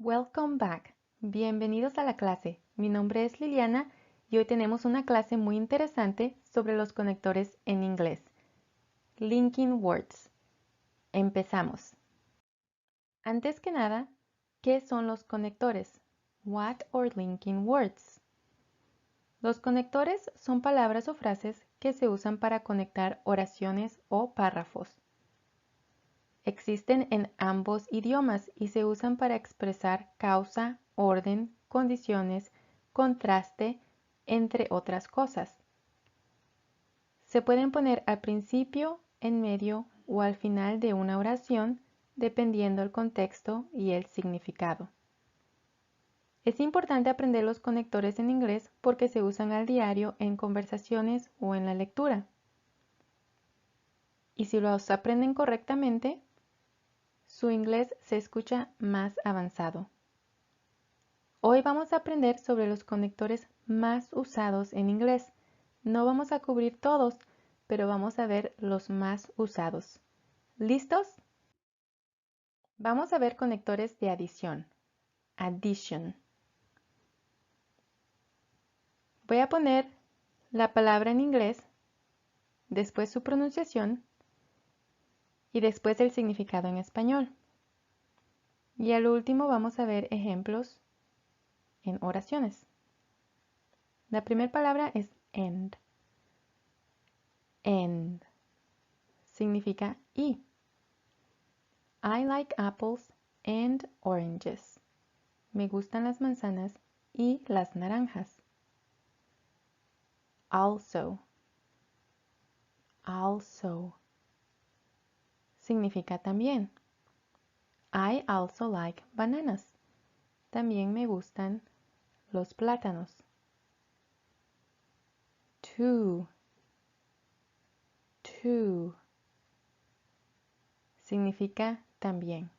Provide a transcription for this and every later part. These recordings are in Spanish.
Welcome back. Bienvenidos a la clase. Mi nombre es Liliana y hoy tenemos una clase muy interesante sobre los conectores en inglés. Linking words. Empezamos. Antes que nada, ¿qué son los conectores? What are linking words? Los conectores son palabras o frases que se usan para conectar oraciones o párrafos. Existen en ambos idiomas y se usan para expresar causa, orden, condiciones, contraste, entre otras cosas. Se pueden poner al principio, en medio o al final de una oración, dependiendo el contexto y el significado. Es importante aprender los conectores en inglés porque se usan al diario en conversaciones o en la lectura. Y si los aprenden correctamente, su inglés se escucha más avanzado. Hoy vamos a aprender sobre los conectores más usados en inglés. No vamos a cubrir todos, pero vamos a ver los más usados. ¿Listos? Vamos a ver conectores de adición. Addition. Voy a poner la palabra en inglés, después su pronunciación y después el significado en español. Y al último vamos a ver ejemplos en oraciones. La primera palabra es end. End significa y. I like apples and oranges. Me gustan las manzanas y las naranjas. Also. Also significa también. I also like bananas. También me gustan los plátanos. Too. Too significa también.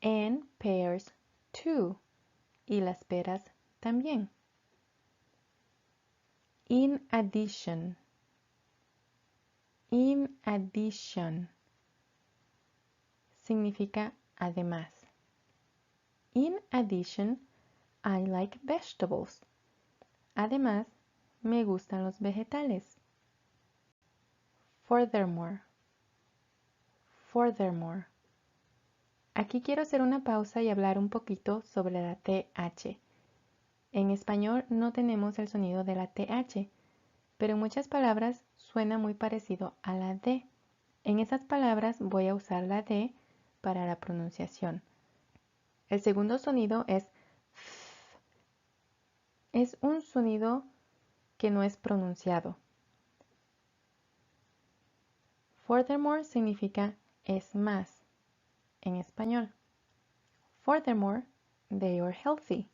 And pears too. Y las peras también. In addition. In addition significa además. In addition, I like vegetables. Además, me gustan los vegetales. Furthermore. Furthermore. Aquí quiero hacer una pausa y hablar un poquito sobre la TH. En español no tenemos el sonido de la TH, pero en muchas palabras suena muy parecido a la D. En esas palabras voy a usar la D para la pronunciación. El segundo sonido es F. Es un sonido que no es pronunciado. Furthermore significa es más en español. Furthermore, they are healthy.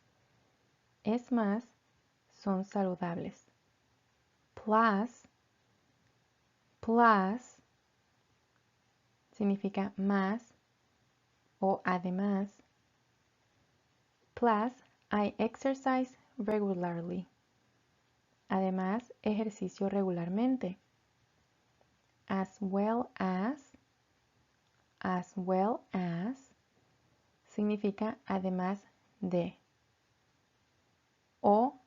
Es más, son saludables. Plus significa más o además. Plus, I exercise regularly. Además, ejercicio regularmente. As well as significa además de o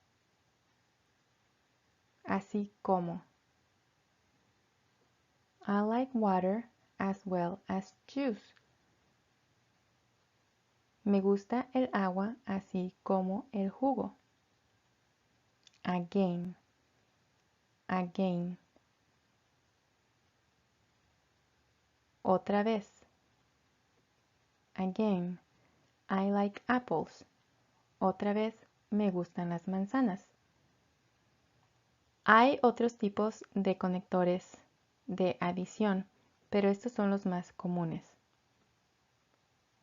así como. I like water as well as juice. Me gusta el agua así como el jugo. Again. Otra vez. Again. I like apples. Otra vez, me gustan las manzanas. Hay otros tipos de conectores de adición, pero estos son los más comunes.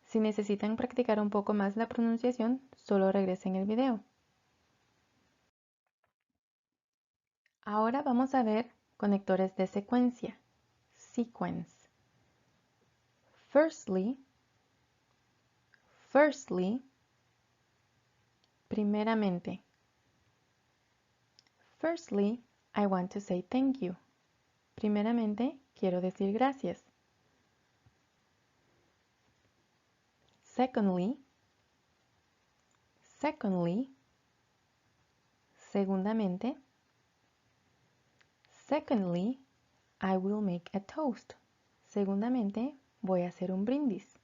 Si necesitan practicar un poco más la pronunciación, solo regresen el video. Ahora vamos a ver conectores de secuencia. Sequence. Firstly, primeramente. Firstly, I want to say thank you. Primeramente, quiero decir gracias. Secondly, Secondly, segundamente. Secondly, I will make a toast. Segundamente, voy a hacer un brindis.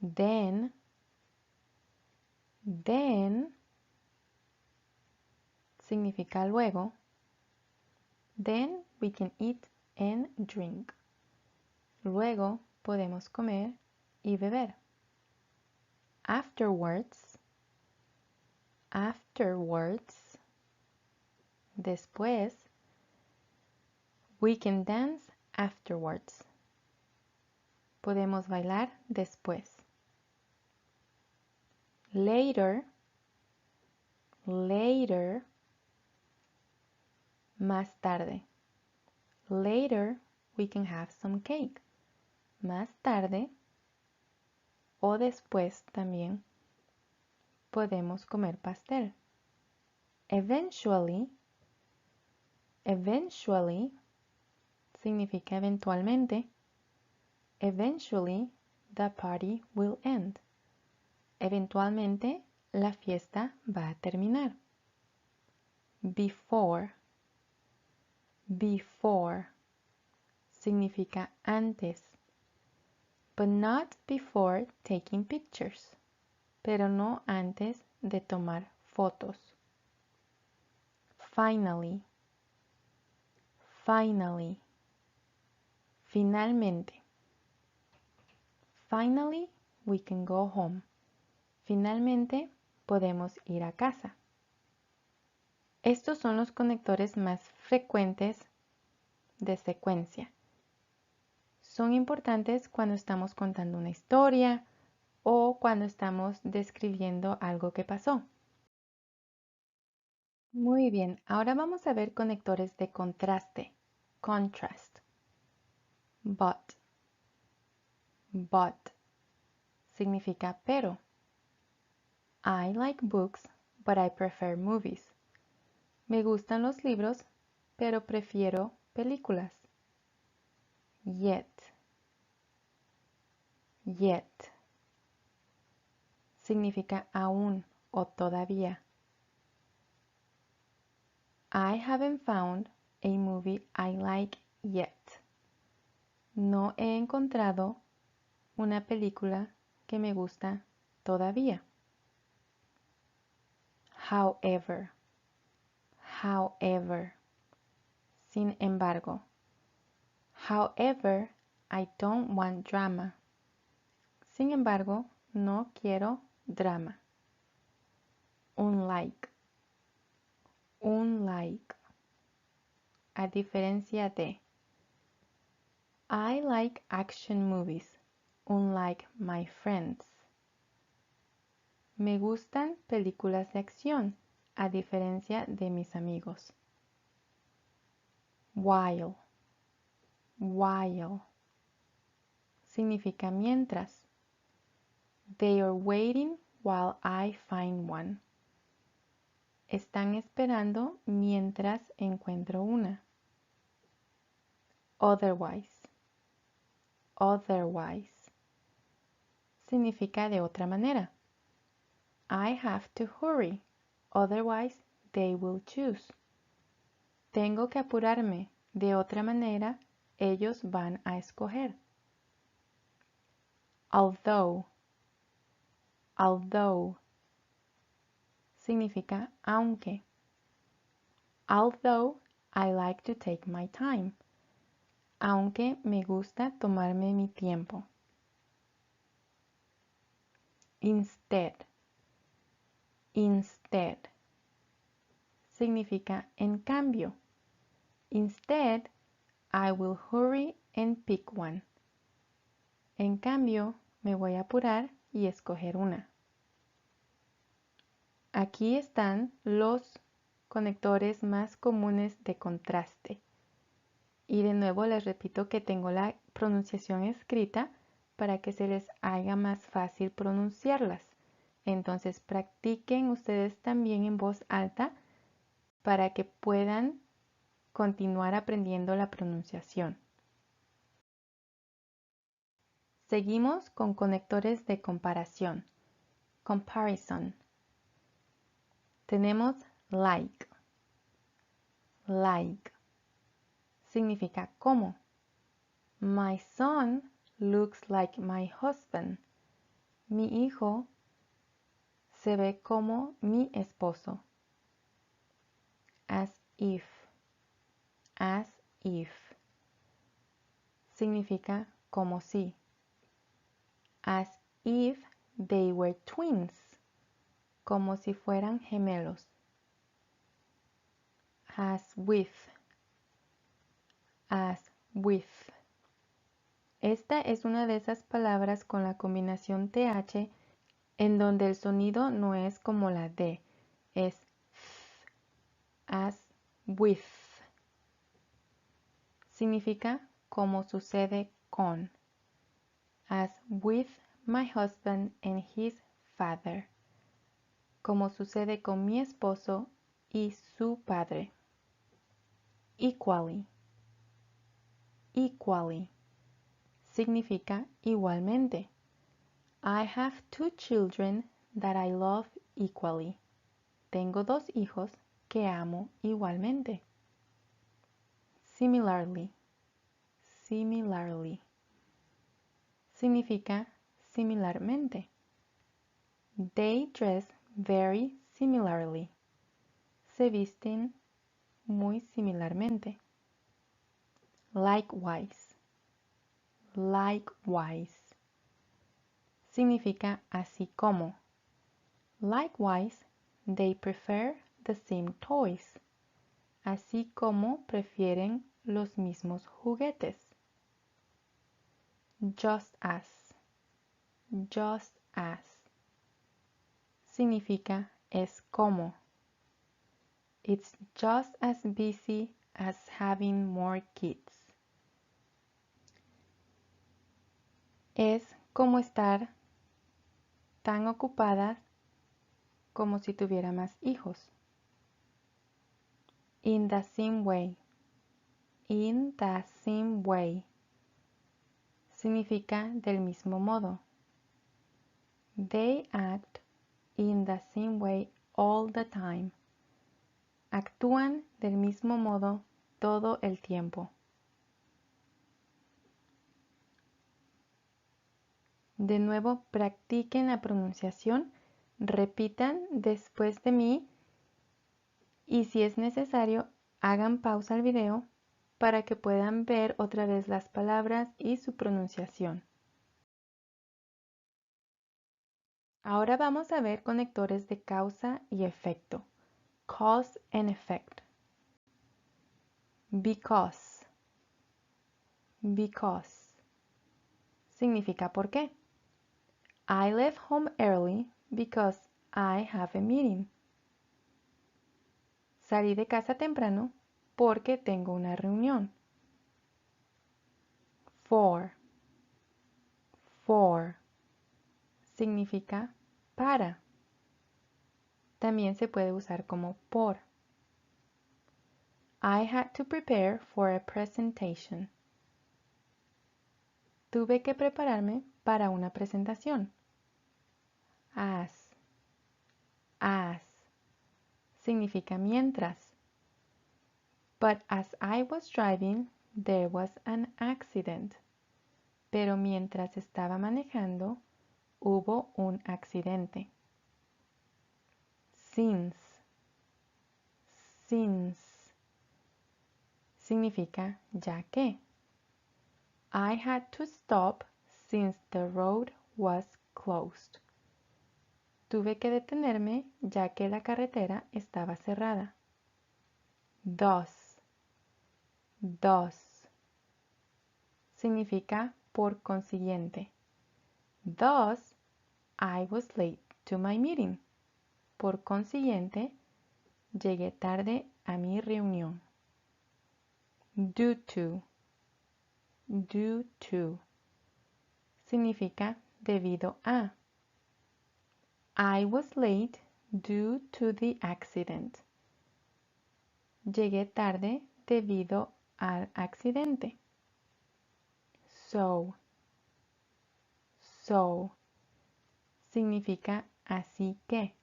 Then significa luego. Then we can eat and drink. Luego podemos comer y beber. Afterwards, después. We can dance afterwards. Podemos bailar después. Later, más tarde. Later, we can have some cake. Más tarde o después también podemos comer pastel. Eventually significa eventualmente. Eventually, the party will end. Eventualmente, la fiesta va a terminar. Before significa antes. But not before taking pictures. Pero no antes de tomar fotos. Finally, finalmente. Finally, we can go home. Finalmente, podemos ir a casa. Estos son los conectores más frecuentes de secuencia. Son importantes cuando estamos contando una historia o cuando estamos describiendo algo que pasó. Muy bien, ahora vamos a ver conectores de contraste. Contrast. But significa pero. I like books, but I prefer movies. Me gustan los libros, pero prefiero películas. Yet significa aún o todavía. I haven't found a movie I like yet. No he encontrado una película que me gusta todavía. However. Sin embargo. However, I don't want drama. Sin embargo, no quiero drama. Unlike. A diferencia de. I like action movies, unlike my friends. Me gustan películas de acción, a diferencia de mis amigos. While significa mientras. They are waiting while I find one. Están esperando mientras encuentro una. Otherwise significa de otra manera. I have to hurry, otherwise they will choose. Tengo que apurarme, de otra manera ellos van a escoger. Although significa aunque. Although I like to take my time. Aunque me gusta tomarme mi tiempo. Instead significa en cambio. Instead, I will hurry and pick one. En cambio, me voy a apurar y escoger una. Aquí están los conectores más comunes de contraste. Y de nuevo les repito que tengo la pronunciación escrita para que se les haga más fácil pronunciarlas. Entonces practiquen ustedes también en voz alta para que puedan continuar aprendiendo la pronunciación. Seguimos con conectores de comparación. comparison. Tenemos like. Like significa como. My son looks like my husband. Mi hijo se ve como mi esposo. As if. As if significa como si. As if they were twins. Como si fueran gemelos. As with. As with. Esta es una de esas palabras con la combinación TH en donde el sonido no es como la D, es th, as with. Significa como sucede con. As with my husband and his father. Como sucede con mi esposo y su padre. Equally. Equally. Significa igualmente. I have 2 children that I love equally. Tengo 2 hijos que amo igualmente. Similarly. Similarly. Significa similarmente. They dress very similarly. Se visten muy similarmente. Likewise. Likewise. Significa así como. Likewise, they prefer the same toys. Así como prefieren los mismos juguetes. Just as. Just as. Significa es como. It's just as busy as having more kids. Es como estar tan ocupada como si tuviera más hijos. In the same way. In the same way. Significa del mismo modo. They act in the same way all the time. Actúan del mismo modo todo el tiempo. De nuevo, practiquen la pronunciación, repitan después de mí y si es necesario, hagan pausa al video para que puedan ver otra vez las palabras y su pronunciación. Ahora vamos a ver conectores de causa y efecto. Cause and effect. Because. Because. Significa por qué. I left home early because I have a meeting. Salí de casa temprano porque tengo una reunión. For. For. Significa para. También se puede usar como por. I had to prepare for a presentation. Tuve que prepararme para una presentación. As. As. Significa mientras. But as I was driving, there was an accident. Pero mientras estaba manejando, hubo un accidente. Since. Since. Significa ya que. I had to stop since the road was closed. Tuve que detenerme ya que la carretera estaba cerrada. Thus. Thus. Significa por consiguiente. Thus, I was late to my meeting. Por consiguiente, llegué tarde a mi reunión. Due to. Due to. Significa debido a. I was late due to the accident. Llegué tarde debido al accidente. So. So. Significa así que.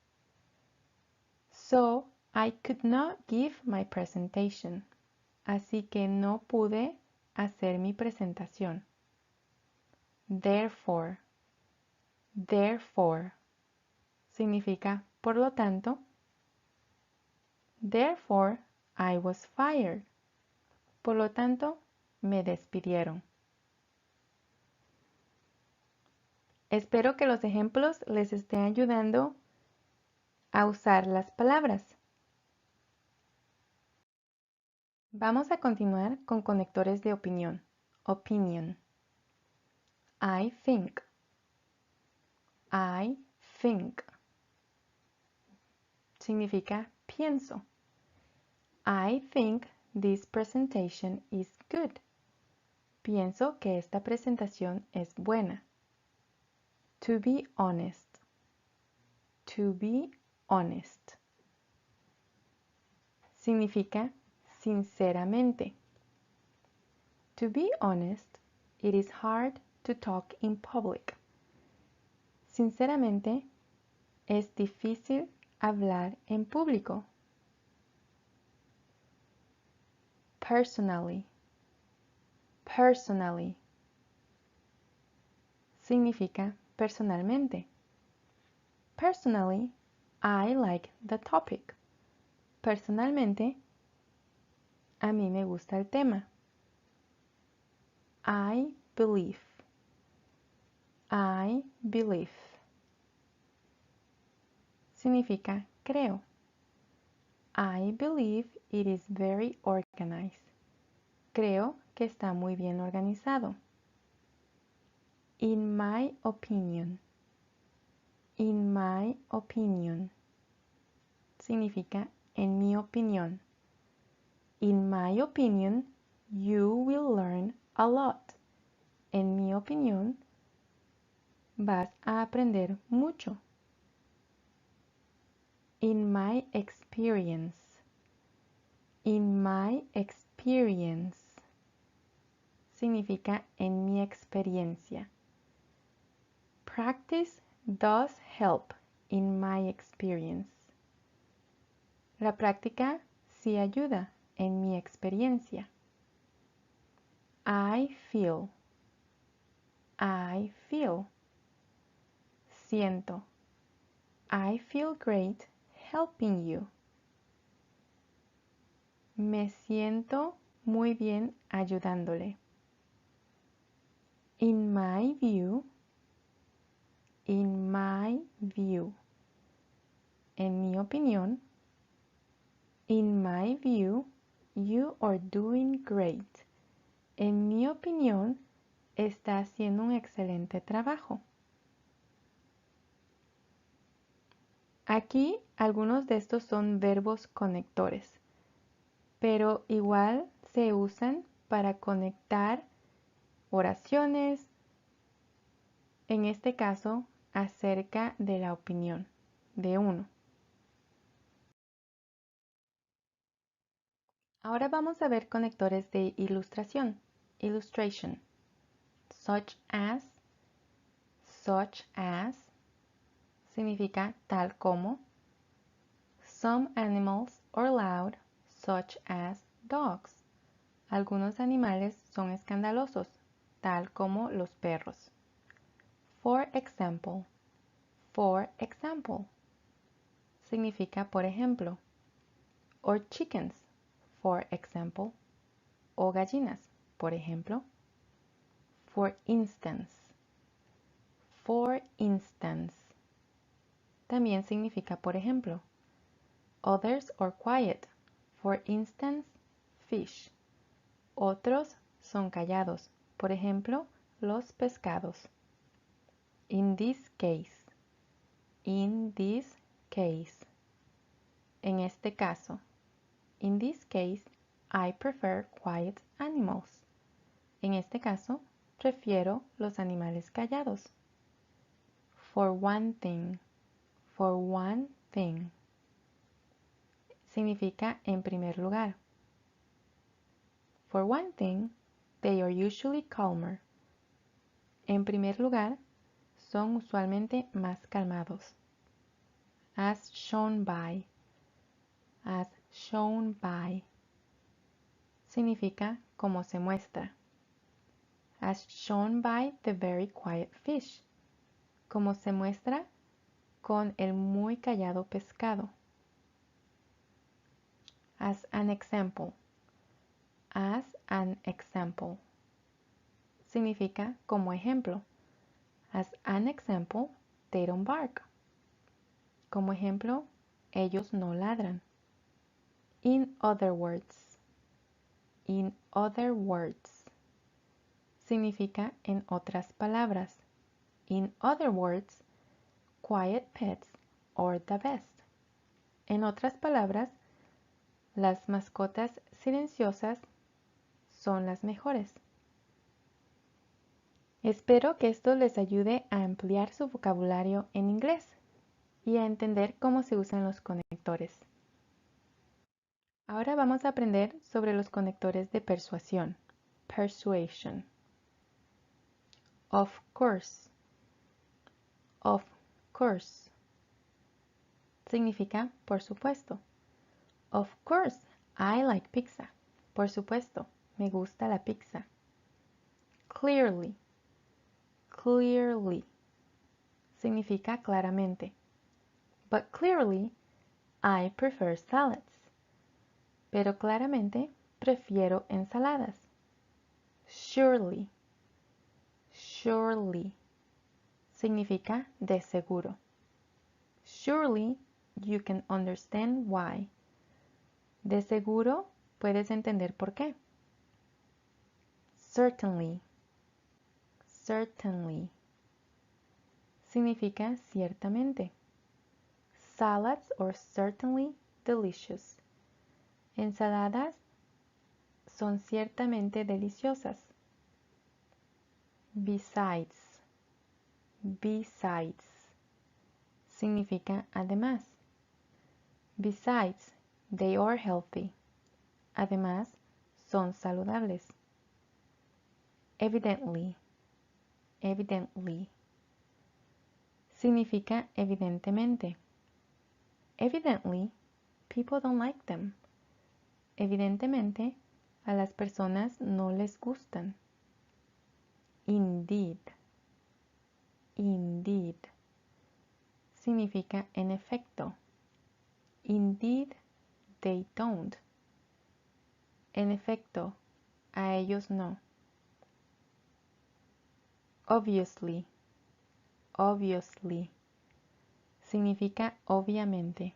So, I could not give my presentation. Así que no pude hacer mi presentación. Therefore. Therefore. Significa por lo tanto. Therefore, I was fired. Por lo tanto, me despidieron. Espero que los ejemplos les estén ayudando a usar las palabras. Vamos a continuar con conectores de opinión. Opinion. I think. I think. Significa pienso. I think this presentation is good. Pienso que esta presentación es buena. To be honest. To be honest. Significa sinceramente. To be honest, it is hard to talk in public. Sinceramente, es difícil hablar en público. Personally. Personally. Significa personalmente. Personally, I like the topic. Personalmente, a mí me gusta el tema. I believe. I believe. Significa creo. I believe it is very organized. Creo que está muy bien organizado. In my opinion. In my opinion. Significa en mi opinión. In my opinion, you will learn a lot. En mi opinión, vas a aprender mucho. In my experience. In my experience. Significa en mi experiencia. Practice does help in my experience. La práctica sí ayuda en mi experiencia. I feel. I feel. Siento. I feel great helping you. Me siento muy bien ayudándole. In my view. In my view. En mi opinión. In my view, you are doing great. En mi opinión, está haciendo un excelente trabajo. Aquí algunos de estos son verbos conectores, pero igual se usan para conectar oraciones, en este caso acerca de la opinión de uno. Ahora vamos a ver conectores de ilustración, illustration, such as, significa tal como. Some animals are loud, such as dogs. Algunos animales son escandalosos, tal como los perros. For example. For example. Significa por ejemplo. Or chickens, for example. O gallinas, por ejemplo. For instance. For instance. También significa por ejemplo. Others are quiet. For instance, fish. Otros son callados. Por ejemplo, los pescados. In this case. In this case. En este caso. In this case, I prefer quiet animals. En este caso, prefiero los animales callados. For one thing. For one thing. Significa en primer lugar. For one thing, they are usually calmer. En primer lugar, son usualmente más calmados. As shown by. As shown by. Significa como se muestra. As shown by the very quiet fish. Como se muestra con el muy callado pescado. As an example. As an example. Significa como ejemplo. As an example, they don't bark. Como ejemplo, ellos no ladran. In other words. In other words. Significa en otras palabras. In other words, quiet pets are the best. En otras palabras, las mascotas silenciosas son las mejores. Espero que esto les ayude a ampliar su vocabulario en inglés y a entender cómo se usan los conectores. Ahora vamos a aprender sobre los conectores de persuasión. Persuasion. Of course. Of course. Significa por supuesto. Of course, I like pizza. Por supuesto, me gusta la pizza. Clearly. Clearly. Significa claramente. But clearly, I prefer salads. Pero claramente, prefiero ensaladas. Surely. Surely. Significa de seguro. Surely, you can understand why. De seguro, puedes entender por qué. Certainly. Certainly. Significa ciertamente. Salads are certainly delicious. Ensaladas son ciertamente deliciosas. Besides. Besides. Significa además. Besides, they are healthy. Además, son saludables. Evidently. Evidently. Significa evidentemente. Evidently, people don't like them. Evidentemente, a las personas no les gustan. Indeed. Indeed. Significa en efecto. Indeed, they don't. En efecto, a ellos no. Obviously. Obviously. Significa obviamente.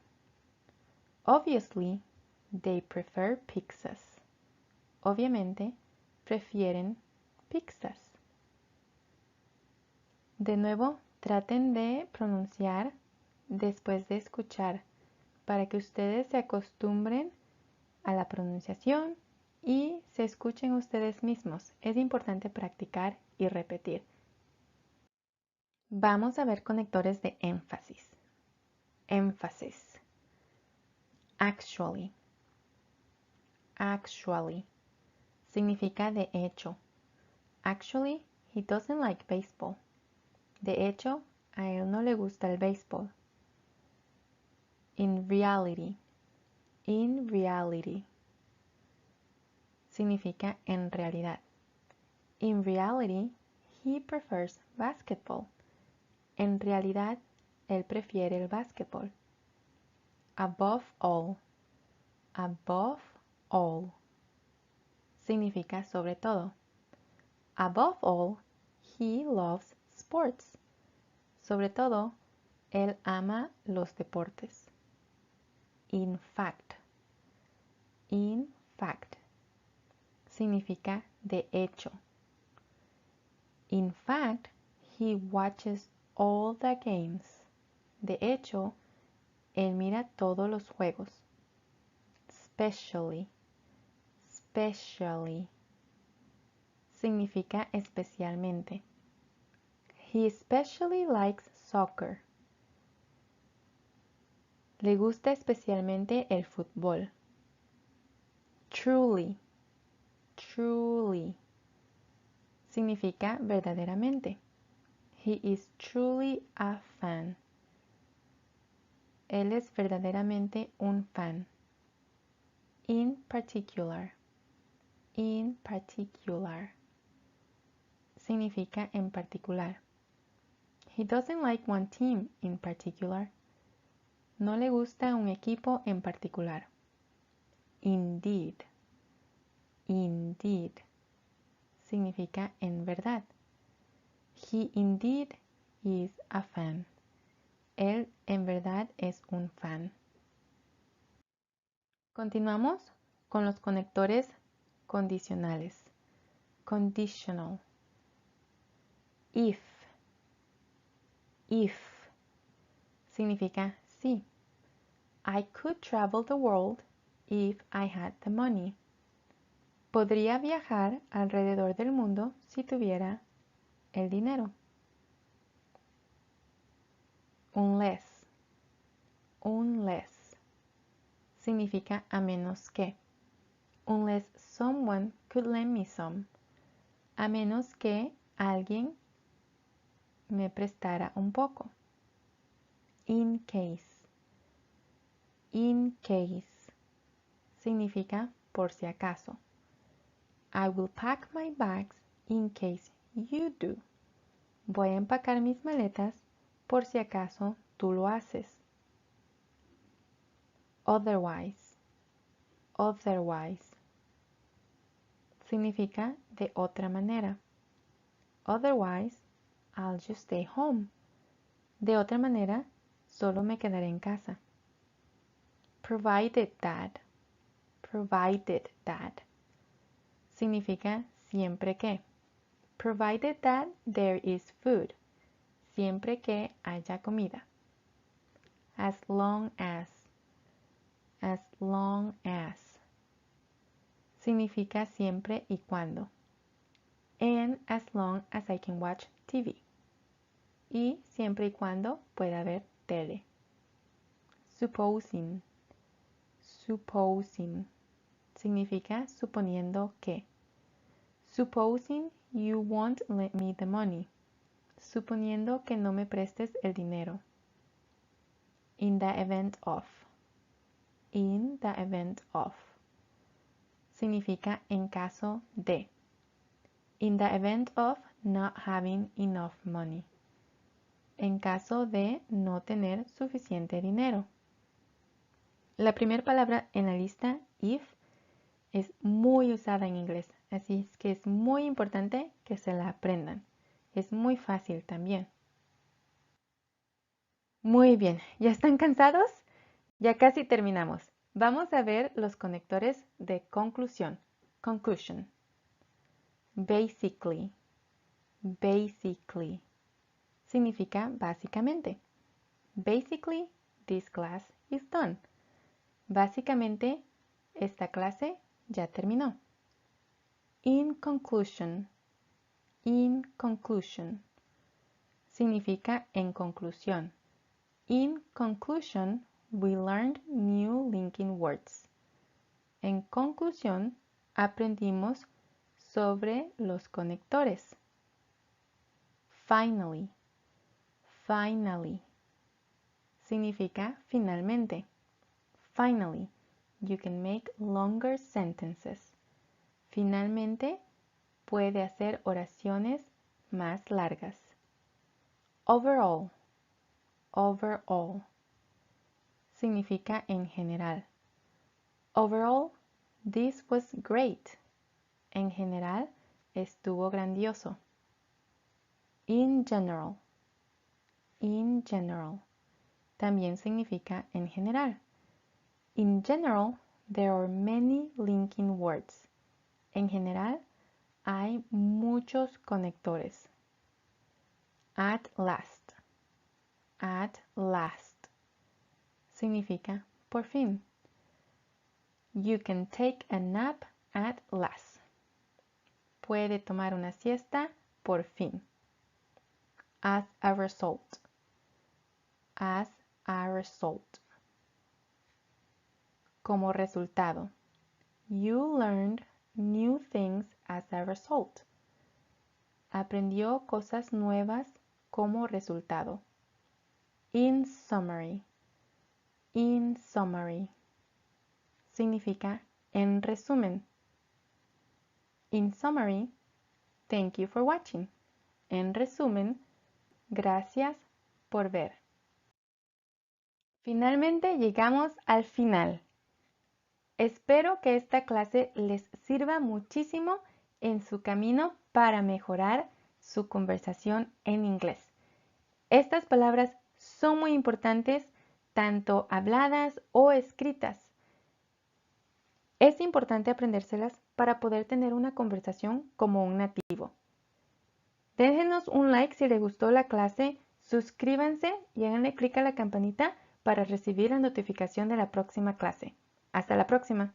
Obviously, they prefer pizzas. Obviamente, prefieren pizzas. De nuevo, traten de pronunciar después de escuchar para que ustedes se acostumbren a la pronunciación y se escuchen ustedes mismos. Es importante practicar y repetir. Vamos a ver conectores de énfasis. Énfasis. Actually. Actually. Significa de hecho. Actually, he doesn't like baseball. De hecho, a él no le gusta el béisbol. In reality. In reality. Significa en realidad. In reality, he prefers basketball. En realidad, él prefiere el básquetbol. Above all. Above all. Significa sobre todo. Above all, he loves sports. Sobre todo, él ama los deportes. In fact. In fact. Significa de hecho. In fact, he watches all the games. De hecho, él mira todos los juegos. Especially. Especially. Significa especialmente. He especially likes soccer. Le gusta especialmente el fútbol. Truly. Truly. Significa verdaderamente. He is truly a fan. Él es verdaderamente un fan. In particular. In particular. Significa en particular. He doesn't like one team in particular. No le gusta un equipo en particular. Indeed. Indeed. Significa en verdad. He indeed is a fan. Él en verdad es un fan. Continuamos con los conectores condicionales. Conditional. If. If. Significa sí. I could travel the world if I had the money. Podría viajar alrededor del mundo si tuviera el dinero. Unless. Unless. Significa a menos que. Unless someone could lend me some. A menos que alguien me prestara un poco. In case. In case. Significa por si acaso. I will pack my bags in case you do. Voy a empacar mis maletas por si acaso tú lo haces. Otherwise. Otherwise. Significa de otra manera. Otherwise, I'll just stay home. De otra manera, solo me quedaré en casa. Provided that. Provided that. Significa siempre que. Provided that there is food. Siempre que haya comida. As long as. As long as. Significa siempre y cuando. And as long as I can watch TV. Y siempre y cuando pueda ver tele. Supposing. Supposing. Significa suponiendo que. Supposing you won't lend me the money. Suponiendo que no me prestes el dinero. In the event of. In the event of. Significa en caso de. In the event of not having enough money. En caso de no tener suficiente dinero. La primera palabra en la lista, if, es muy usada en inglés, así es que es muy importante que se la aprendan. Es muy fácil también. Muy bien, ¿ya están cansados? Ya casi terminamos. Vamos a ver los conectores de conclusión. Conclusion. Basically. Basically. Significa básicamente. Basically, this class is done. Básicamente, esta clase ya terminó. In conclusion. In conclusion. Significa en conclusión. In conclusion, we learned new linking words. En conclusión, aprendimos sobre los conectores. Finally. Finally. Significa finalmente. Finally, you can make longer sentences. Finalmente, puede hacer oraciones más largas. Overall. Overall. Significa en general. Overall, this was great. En general, estuvo grandioso. In general. In general. También significa en general. In general, there are many linking words. En general, hay muchos conectores. At last. At last. Significa por fin. You can take a nap at last. Puede tomar una siesta por fin. As a result. As a result. Como resultado. You learned new things as a result. Aprendió cosas nuevas como resultado. In summary. In summary significa en resumen. In summary, thank you for watching. En resumen, gracias por ver. Finalmente llegamos al final. Espero que esta clase les sirva muchísimo en su camino para mejorar su conversación en inglés. Estas palabras son muy importantes, tanto habladas o escritas. Es importante aprendérselas para poder tener una conversación como un nativo. Déjenos un like si les gustó la clase, suscríbanse y háganle clic a la campanita para recibir la notificación de la próxima clase. Hasta la próxima.